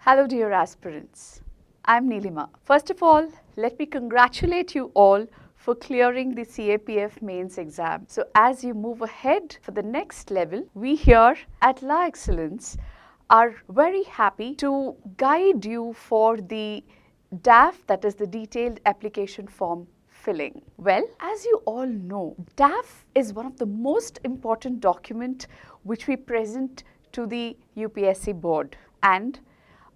Hello dear aspirants, I'm Neelima. First of all, let me congratulate you all for clearing the CAPF mains exam. So as you move ahead for the next level, we here at La Excellence are very happy to guide you for the DAF, that is the detailed application form filling. Well, as you all know, DAF is one of the most important document which we present to the UPSC board, and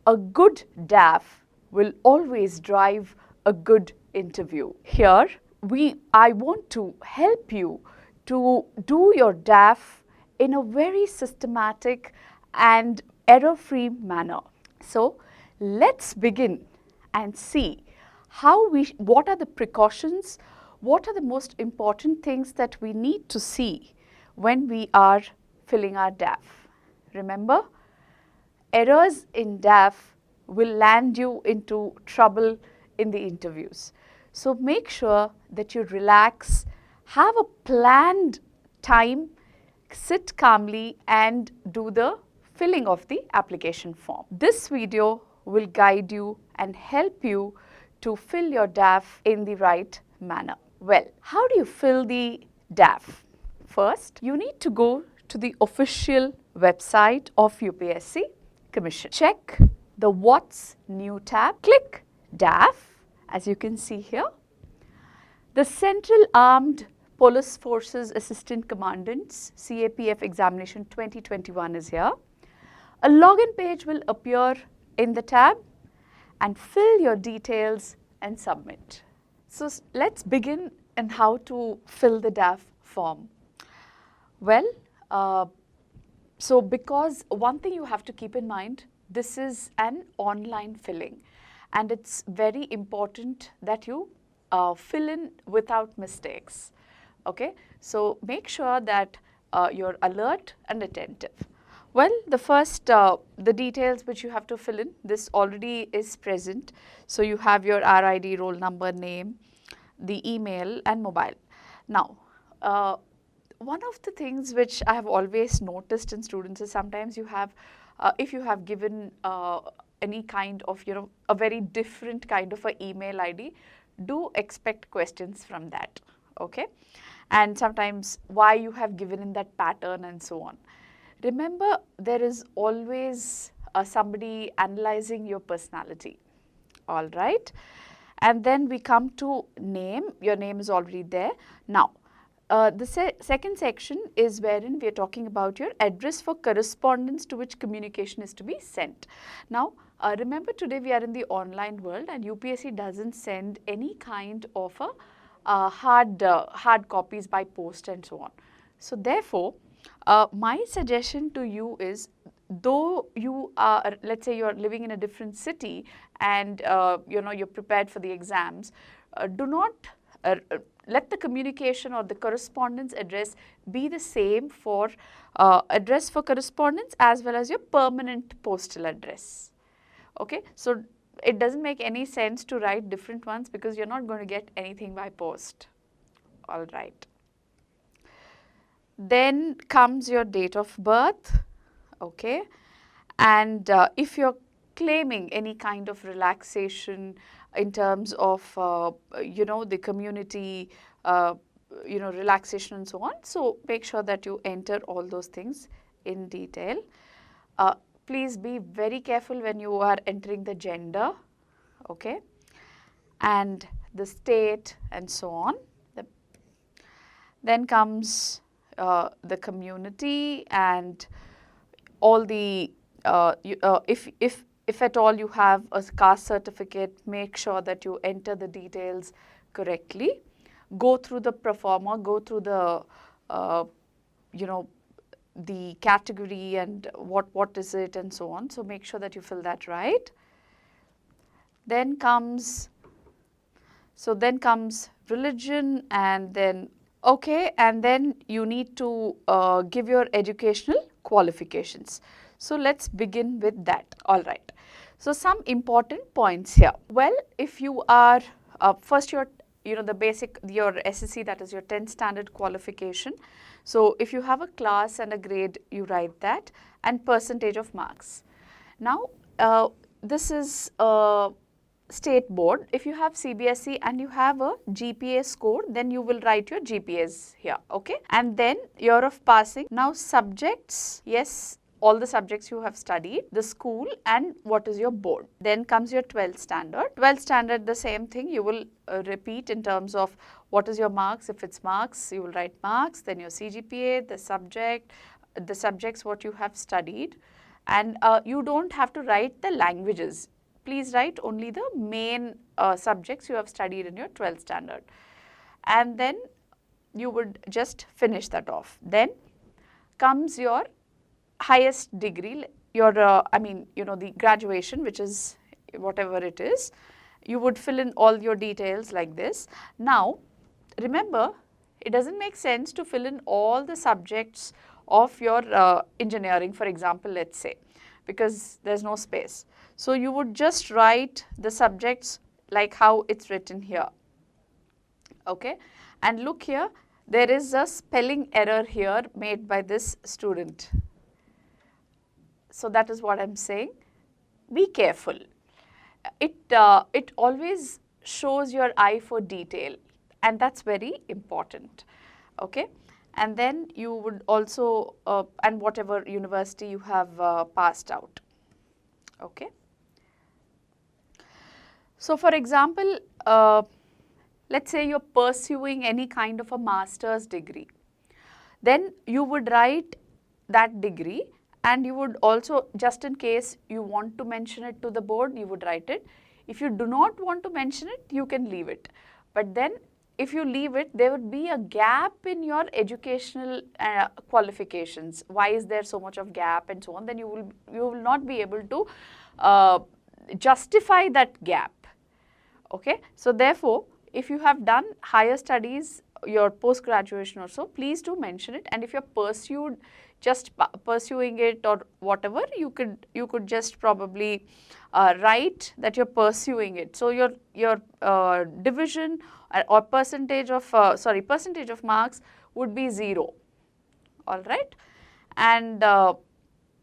a good DAF will always drive a good interview. Here, I want to help you to do your DAF in a very systematic and error-free manner. So, let's begin and see what are the precautions, what are the most important things that we need to see when we are filling our DAF. Remember, errors in DAF will land you into trouble in the interviews. So make sure that you relax, have a planned time, sit calmly and do the filling of the application form. This video will guide you and help you to fill your DAF in the right manner. Well, how do you fill the DAF? First, you need to go to the official website of UPSC Commission. Check the What's New tab, click DAF, as you can see here. The Central Armed Police Forces Assistant Commandants CAPF Examination 2021 is here. A login page will appear in the tab and fill your details and submit. So let's begin on how to fill the DAF form. Well, so because one thing you have to keep in mind, this is an online filling and it's very important that you fill in without mistakes. Okay, so make sure that you're alert and attentive. Well, the first, the details which you have to fill in, this already is present. So you have your RID, roll number, name, the email and mobile. Now, one of the things which I have always noticed in students is sometimes you have, if you have given any kind of, a very different kind of a email ID, do expect questions from that, okay? And sometimes why you have given in that pattern and so on. Remember, there is always somebody analyzing your personality, all right? And then we come to name, your name is already there. Now, the second section is wherein we are talking about your address for correspondence to which communication is to be sent. Now, remember today we are in the online world and UPSC doesn't send any kind of a hard copies by post and so on. So therefore, my suggestion to you is, though you are, let's say you are living in a different city and you're prepared for the exams, do not let the communication or the correspondence address be the same for address for correspondence as well as your permanent postal address. Okay, so it doesn't make any sense to write different ones because you're not going to get anything by post. All right. Then comes your date of birth, okay, and if you're claiming any kind of relaxation in terms of, the community, relaxation and so on, so make sure that you enter all those things in detail. Please be very careful when you are entering the gender, okay, and the state and so on. Then comes the community and all the, if at all you have a caste certificate, make sure that you enter the details correctly. Go through the proforma, go through the, the category and what is it and so on. So make sure that you fill that right. Then comes religion and then, okay, and then you need to give your educational qualifications. So let's begin with that. All right. So some important points here. Well, if you are, first your, the basic, your SSC, that is your 10th standard qualification. So if you have a class and a grade, you write that, and percentage of marks. Now, this is a state board. If you have CBSE and you have a GPA score, then you will write your GPAs here, okay? And then year of passing. Now subjects, yes, all the subjects you have studied, the school, and what is your board. Then comes your 12th standard. 12th standard, the same thing, you will repeat in terms of what is your marks. If it's marks, you will write marks, then your CGPA, the subjects what you have studied. And you don't have to write the languages. Please write only the main subjects you have studied in your 12th standard. And then you would just finish that off. Then comes your highest degree, your the graduation, which is whatever it is. You would fill in all your details like this. Now remember, it doesn't make sense to fill in all the subjects of your engineering, for example, let's say, because there's no space. So you would just write the subjects like how it's written here, okay? And look here, there is a spelling error here made by this student. So that is what I'm saying. Be careful. It always shows your eye for detail, and that's very important, okay? And then you would also, and whatever university you have passed out, okay? So for example, let's say you're pursuing any kind of a master's degree. Then you would write that degree, and you would also, just in case you want to mention it to the board, you would write it. If you do not want to mention it, you can leave it. But then if you leave it, there would be a gap in your educational qualifications. Why is there so much of gap and so on? Then you will not be able to justify that gap, okay? So therefore, if you have done higher studies, your post-graduation or so, please do mention it. And if you're pursuing it or whatever, you could just probably write that you're pursuing it. So your division or percentage of marks would be 0. All right, and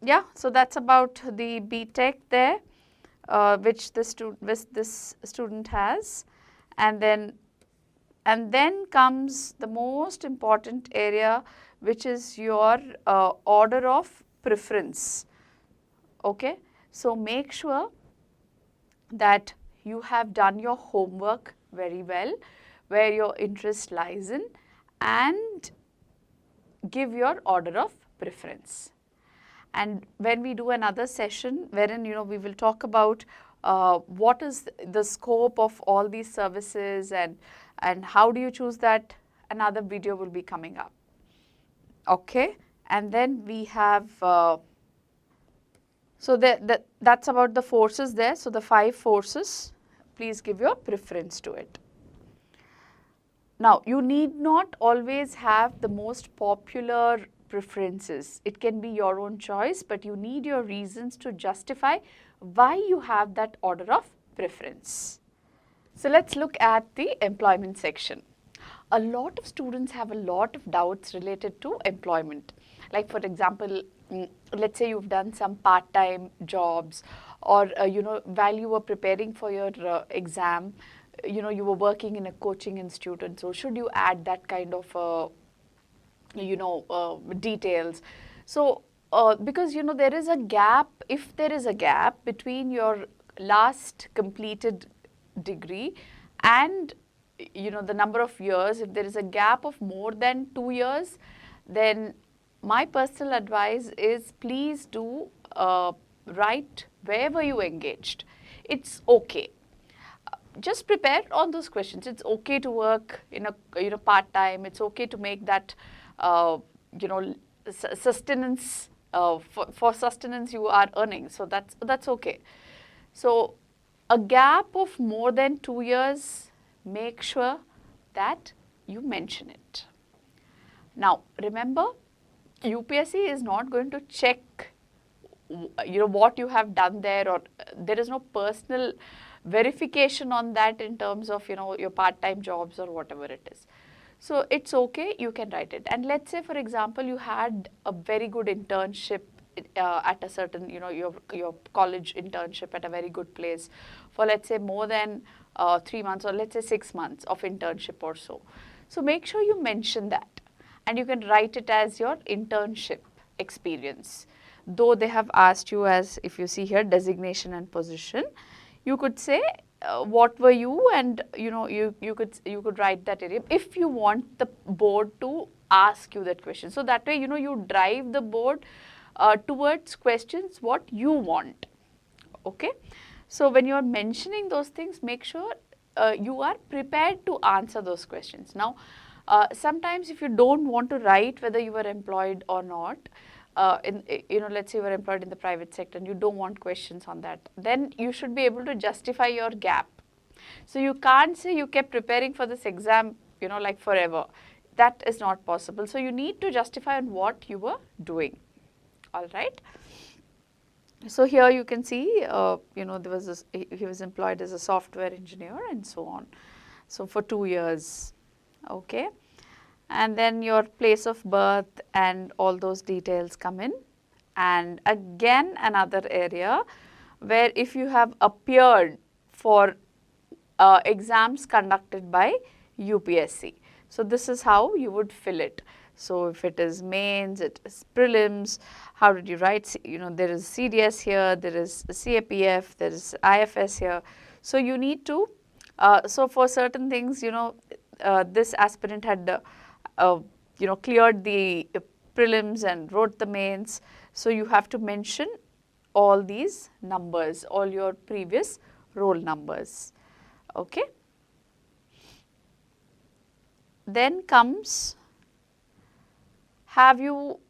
yeah, so that's about the BTech there, which this student has, and then comes the most important area, which is your order of preference, okay? So make sure that you have done your homework very well, where your interest lies in, and give your order of preference. And when we do another session wherein we will talk about what is the scope of all these services and how do you choose that, another video will be coming up, okay? And then we have so that's about the forces there. So the 5 forces, please give your preference to it. Now you need not always have the most popular preferences. It can be your own choice, but you need your reasons to justify why you have that order of preference. So let's look at the employment section. A lot of students have a lot of doubts related to employment. Like for example, let's say you've done some part-time jobs, or while you were preparing for your exam, you were working in a coaching institute, and so should you add that kind of details? So because there is a gap. If there is a gap between your last completed degree and the number of years, if there is a gap of more than 2 years, then my personal advice is please do write wherever you engaged. It's okay. Just prepare on those questions. It's okay to work in a part-time. It's okay to make that sustenance, for sustenance you are earning. So that's okay. So a gap of more than 2 years, make sure that you mention it. Now remember, UPSC is not going to check what you have done there, or there is no personal verification on that in terms of your part-time jobs or whatever it is. So it's okay, you can write it. And let's say for example you had a very good internship at a certain, your college internship at a very good place for, let's say, more than 3 months, or let's say 6 months of internship or so. So make sure you mention that, and you can write it as your internship experience. Though they have asked you, as if you see here, designation and position, you could say what were you, and you could write that area if you want the board to ask you that question. So that way, you drive the board towards questions what you want. Okay, so when you are mentioning those things, make sure you are prepared to answer those questions. Now, sometimes if you don't want to write whether you were employed or not, let's say you were employed in the private sector and you don't want questions on that, then you should be able to justify your gap. So you can't say you kept preparing for this exam, like forever. That is not possible. So you need to justify on what you were doing. All right. So here you can see, there was this, he was employed as a software engineer and so on. So for 2 years, okay. And then your place of birth and all those details come in. And again, another area where if you have appeared for exams conducted by UPSC. So this is how you would fill it. So if it is mains, it is prelims, how did you write? There is CDS here, there is CAPF, there is IFS here. So you need to, so for certain things, this aspirant had, cleared the prelims and wrote the mains. So you have to mention all these numbers, all your previous roll numbers. Okay. Then comes, have you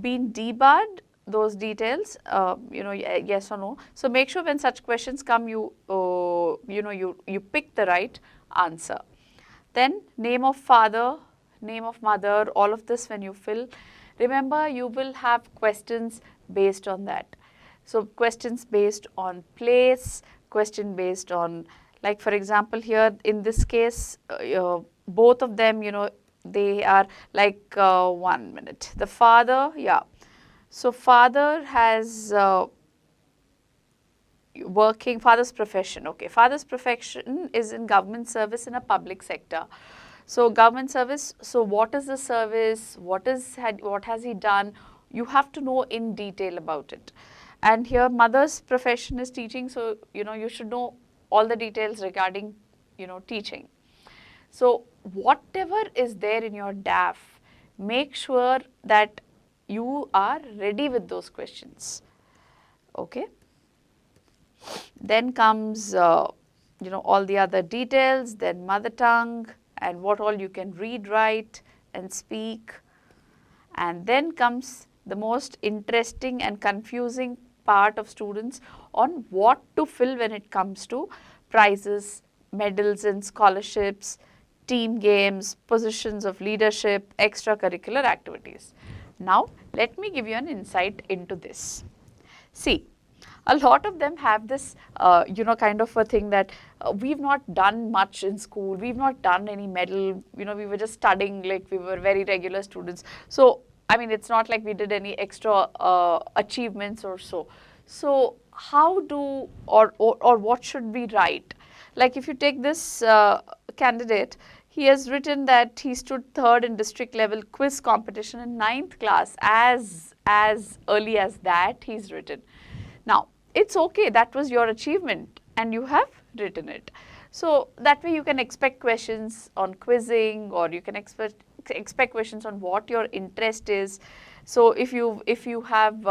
been debarred? Those details, yes or no. So make sure when such questions come, you pick the right answer. Then name of father, name of mother, all of this when you fill. Remember, you will have questions based on that. So questions based on place, question based on, like for example here in this case, both of them, they are like 1 minute. The father, yeah. So father has father's profession. Okay, father's profession is in government service in a public sector. So government service, so what is the service, what has he done, you have to know in detail about it. And here mother's profession is teaching, so you should know all the details regarding teaching. So whatever is there in your DAF, make sure that you are ready with those questions. Okay. Then comes all the other details, then mother tongue and what all you can read, write and speak. And then comes the most interesting and confusing part of students on what to fill when it comes to prizes, medals and scholarships, team games, positions of leadership, extracurricular activities. Now, let me give you an insight into this. See, a lot of them have this, kind of a thing that we've not done much in school, we've not done any medal, we were just studying, like we were very regular students. So, I mean, it's not like we did any extra achievements or so. So, how do, or what should we write? Like if you take this candidate, he has written that he stood 3rd in district level quiz competition in 9th class. As early as that, he's written. Now, it's okay, that was your achievement and you have written it. So that way you can expect questions on quizzing, or you can expect questions on what your interest is. So if you have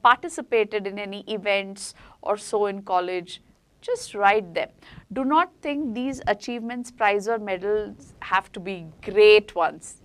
participated in any events or so in college, just write them. Do not think these achievements, prize or medals have to be great ones.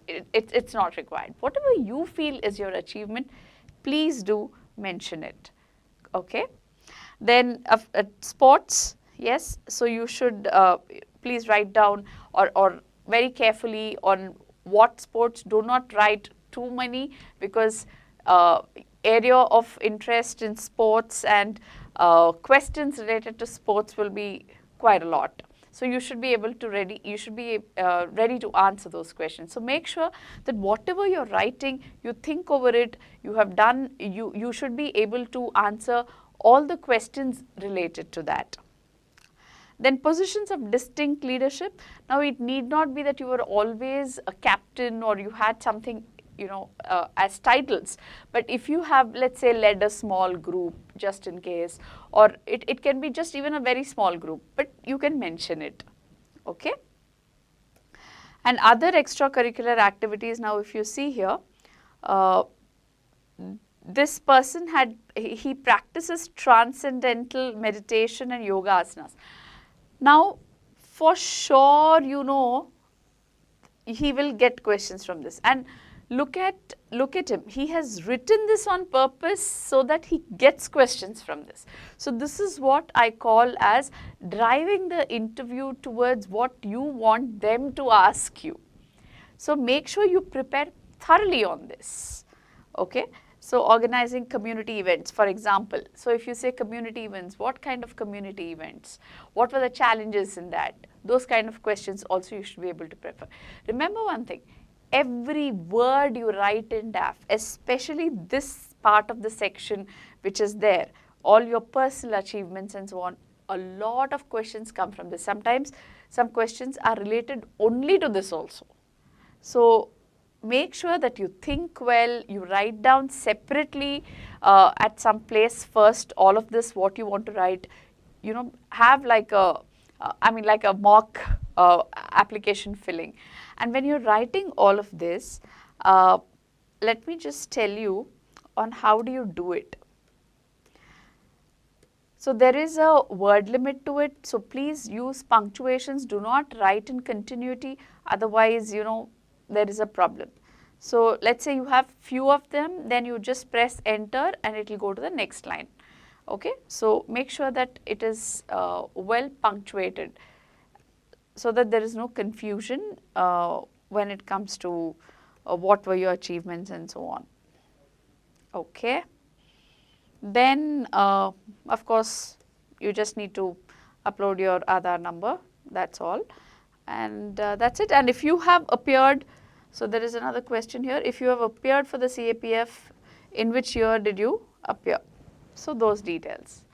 It's not required. Whatever you feel is your achievement, please do mention it. Okay. Then sports, yes. So you should please write down or very carefully on what sports. Do not write too many, because area of interest in sports and questions related to sports will be quite a lot. So you should be able to ready to answer those questions. So make sure that whatever you're writing, you think over it, you should be able to answer all the questions related to that. Then positions of distinct leadership. Now it need not be that you were always a captain or you had something, as titles, but if you have, let's say, led a small group just in case, or it can be just even a very small group, but you can mention it, okay? And other extracurricular activities, now if you see here, this person he practices transcendental meditation and yoga asanas. Now, for sure, he will get questions from this. And look at him. He has written this on purpose so that he gets questions from this. So this is what I call as driving the interview towards what you want them to ask you. So make sure you prepare thoroughly on this, okay? So organizing community events, for example. So if you say community events, what kind of community events? What were the challenges in that? Those kind of questions also you should be able to prepare. Remember one thing, every word you write in DAF, especially this part of the section which is there, all your personal achievements and so on, a lot of questions come from this. Sometimes some questions are related only to this also. So make sure that you think well, you write down separately at some place first all of this, what you want to write, have like a mock application filling. And when you're writing all of this, let me just tell you on how do you do it. So there is a word limit to it. So please use punctuations. Do not write in continuity. Otherwise, there is a problem. So let's say you have few of them, then you just press enter and it will go to the next line. Okay. So make sure that it is well punctuated so that there is no confusion when it comes to what were your achievements and so on. Okay. Then, of course, you just need to upload your Aadhaar number, that's all. And that's it. And if you have appeared, so there is another question here, if you have appeared for the CAPF, in which year did you appear? So those details.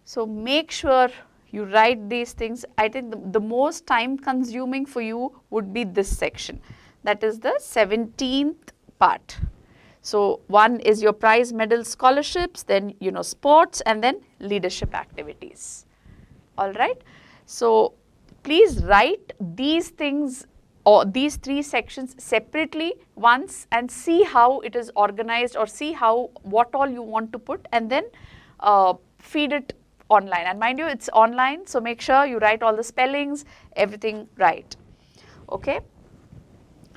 So make sure you write these things. I think the most time consuming for you would be this section. That is the 17th part. So one is your prize, medal, scholarships, then sports, and then leadership activities. All right. So please write these things or these three sections separately once and see how it is organized or see what all you want to put, and then feed it online. And mind you, it's online, so make sure you write all the spellings, everything right. Okay.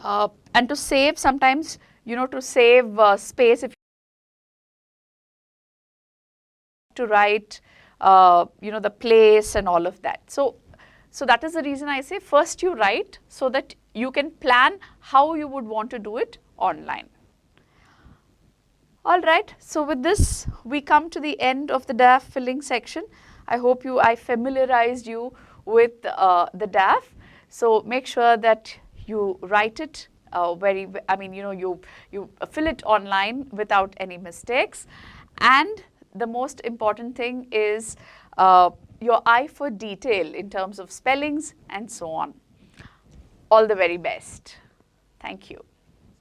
And to save, sometimes to save space, if to write the place and all of that. So that is the reason I say first you write so that you can plan how you would want to do it online. All right, so with this we come to the end of the DAF filling section. I hope I familiarized you with the DAF. So make sure that you write it you fill it online without any mistakes. And the most important thing is your eye for detail in terms of spellings and so on. All the very best. Thank you.